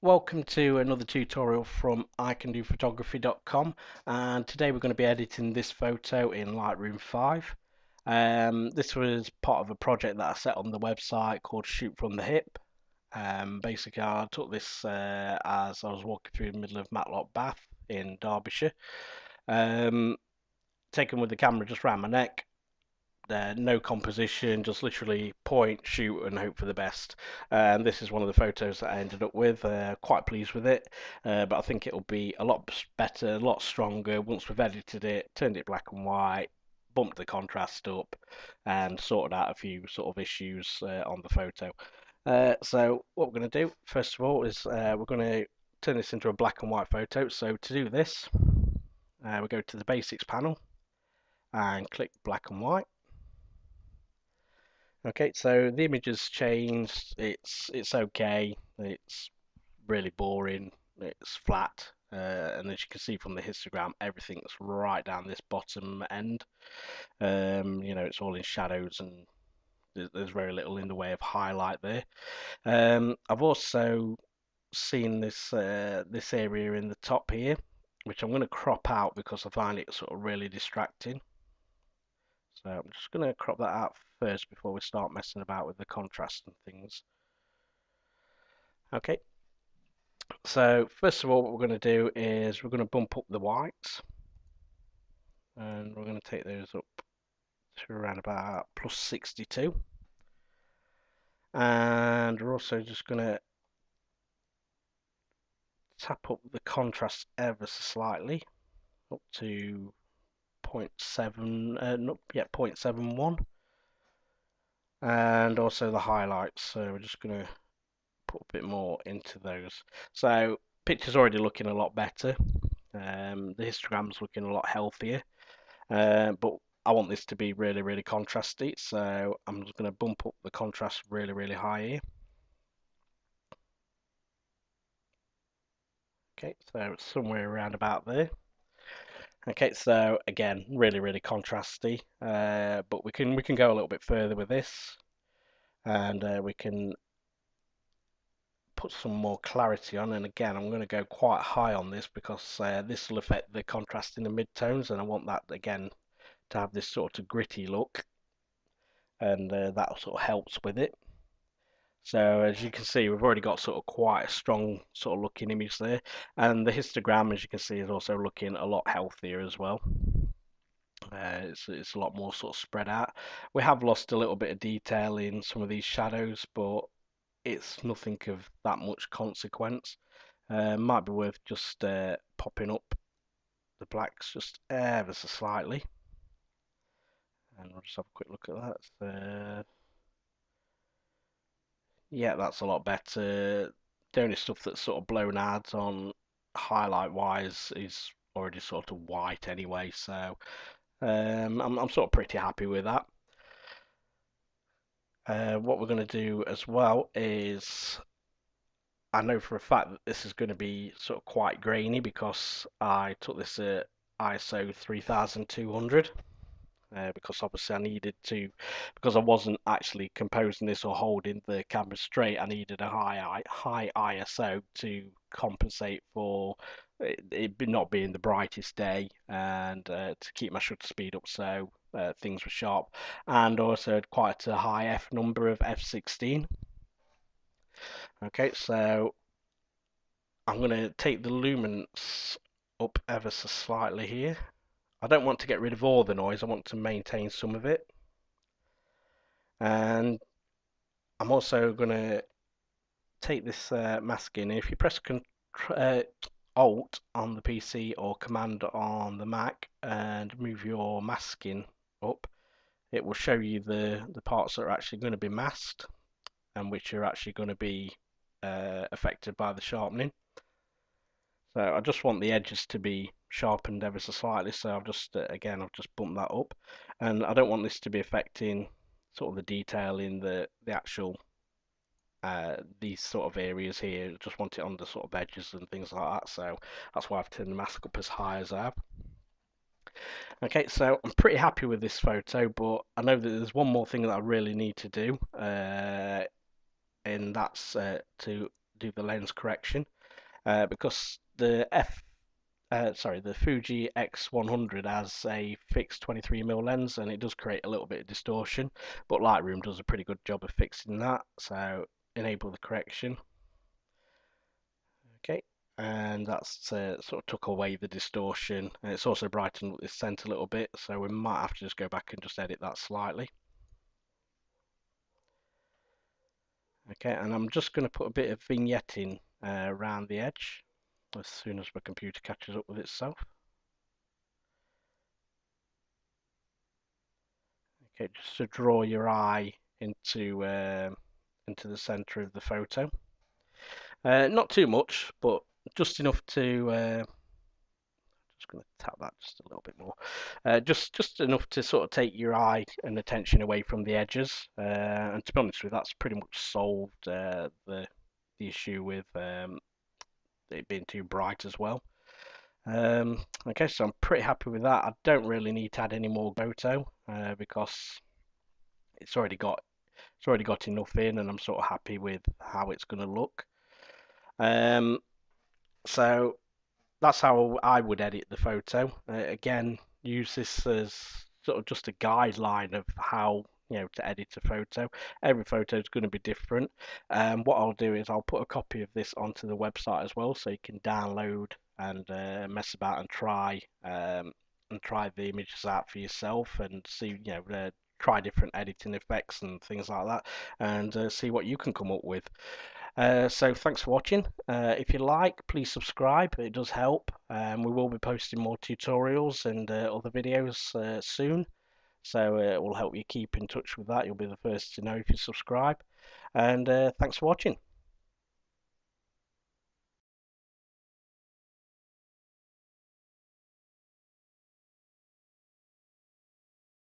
Welcome to another tutorial from icandophotography.com, and today we're going to be editing this photo in Lightroom 5. This was part of a project that I set on the website called Shoot from the Hip. Basically I took this as I was walking through the middle of Matlock Bath in Derbyshire, um, taken with the camera just around my neck. No composition, just literally point, shoot, and hope for the best. And this is one of the photos that I ended up with. Quite pleased with it, but I think it'll be a lot better, a lot stronger once we've edited it, turned it black and white, bumped the contrast up, and sorted out a few sort of issues on the photo. So what we're going to do, first of all, is we're going to turn this into a black and white photo. So to do this, we go to the Basics panel and click black and white. Okay, so the image has changed. It's okay. It's really boring. It's flat, and as you can see from the histogram, everything's right down this bottom end. It's all in shadows, and there's very little in the way of highlight there. I've also seen this area in the top here, which I'm going to crop out because I find it sort of really distracting. So I'm just going to crop that out first before we start messing about with the contrast and things. Okay, so first of all what we're going to do is we're going to bump up the whites, and we're going to take those up to around about plus 62, and we're also just going to tap up the contrast ever so slightly up to 0.7 no, yeah 0.71, and also the highlights, so we're just going to put a bit more into those. So picture's already looking a lot better. The histogram's looking a lot healthier, but I want this to be really, really contrasty, so I'm just going to bump up the contrast really, really high here. Okay, so it's somewhere around about there. Okay, so again, really, really contrasty, but we can go a little bit further with this, and we can put some more clarity on. And again, I'm going to go quite high on this because this will affect the contrast in the midtones, and I want that again to have this sort of gritty look, and that sort of helps with it. So as you can see, we've already got sort of quite a strong sort of looking image there, and the histogram, as you can see, is also looking a lot healthier as well. It's a lot more sort of spread out. We have lost a little bit of detail in some of these shadows, but it's nothing of that much consequence. Might be worth just popping up the blacks just ever so slightly, and we'll just have a quick look at that. Yeah, that's a lot better. The only stuff that's sort of blown out on highlight wise is already sort of white anyway, so I'm sort of pretty happy with that. What we're going to do as well is I know for a fact that this is going to be sort of quite grainy because I took this at ISO 3200. Because obviously I needed to, because I wasn't actually composing this or holding the camera straight, I needed a high ISO to compensate for it not being the brightest day, and to keep my shutter speed up so things were sharp, and also had quite a high f number of f16. Okay, so I'm going to take the luminance up ever so slightly here. I don't want to get rid of all the noise, I want to maintain some of it. And I'm also going to take this mask in. If you press Alt on the PC or Command on the Mac and move your masking up, it will show you the parts that are actually going to be masked and which are actually going to be affected by the sharpening. So I just want the edges to be sharpened ever so slightly, so I've just again I've just bumped that up, and I don't want this to be affecting sort of the detail in the actual these sort of areas here. Just want it on the sort of edges and things like that, so that's why I've turned the mask up as high as I have. Okay, so I'm pretty happy with this photo, but I know that there's one more thing that I really need to do, and that's to do the lens correction because the Fuji X100 has a fixed 23mm lens and it does create a little bit of distortion, but Lightroom does a pretty good job of fixing that. So enable the correction. Okay, and that's sort of took away the distortion, and it's also brightened up this scent a little bit, so we might have to just go back and just edit that slightly. Okay, and I'm just going to put a bit of vignetting around the edge as soon as my computer catches up with itself. Okay, just to draw your eye into the center of the photo. Not too much, but just enough to just going to tap that just a little bit more. Just enough to sort of take your eye and attention away from the edges. And to be honest with you, that's pretty much solved the issue with it being too bright as well. Okay, so I'm pretty happy with that. I don't really need to add any more photo because it's already got enough in, and I'm sort of happy with how it's going to look. So that's how I would edit the photo. Again, use this as sort of just a guideline of how to edit a photo. Every photo is going to be different. What I'll do is I'll put a copy of this onto the website as well, so you can download and mess about and try the images out for yourself and see try different editing effects and things like that, and see what you can come up with. So thanks for watching. If you like, please subscribe. It does help. We will be posting more tutorials and other videos soon. So it will help you keep in touch with that. You'll be the first to know if you subscribe. And thanks for watching.